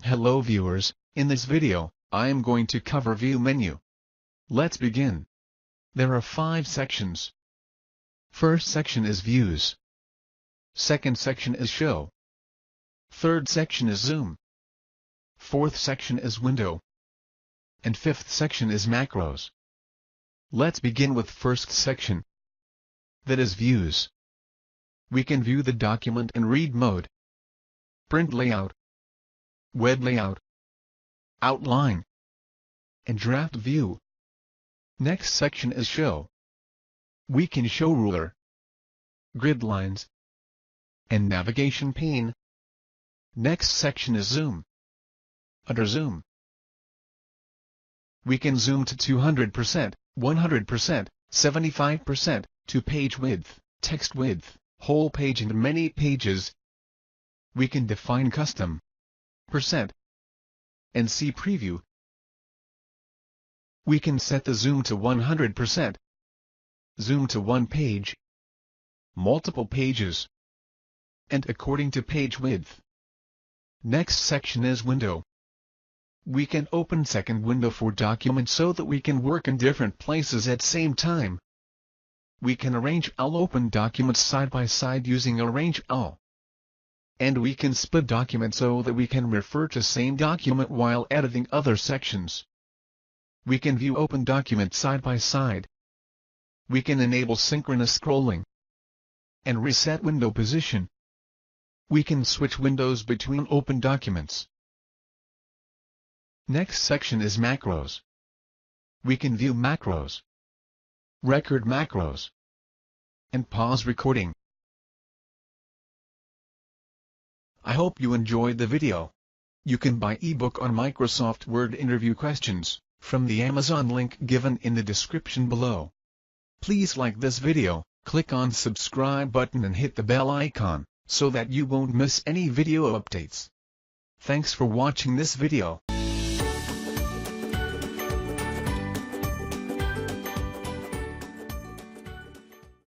Hello viewers, in this video, I am going to cover View menu. Let's begin. There are 5 sections. First section is Views. Second section is Show. Third section is Zoom. Fourth section is Window. And fifth section is Macros. Let's begin with first section. That is Views. We can view the document in Read mode, Print layout, Web layout, Outline, and Draft view. Next section is Show. We can show ruler, grid lines, and navigation pane. Next section is Zoom. Under Zoom, we can zoom to 200%, 100%, 75%, to page width, text width, whole page and many pages. We can define custom percent and see preview. We can set the zoom to 100%, zoom to one page, multiple pages, and according to page width. Next section is Window. We can open second window for documents so that we can work in different places at same time. We can arrange all open documents side by side using Arrange All. And we can split documents so that we can refer to same document while editing other sections. We can view open documents side by side. We can enable synchronous scrolling and reset window position. We can switch windows between open documents. Next section is Macros. We can view macros, record macros, and pause recording. I hope you enjoyed the video. You can buy ebook on Microsoft Word interview questions from the Amazon link given in the description below. Please like this video, click on subscribe button and hit the bell icon so that you won't miss any video updates. Thanks for watching this video.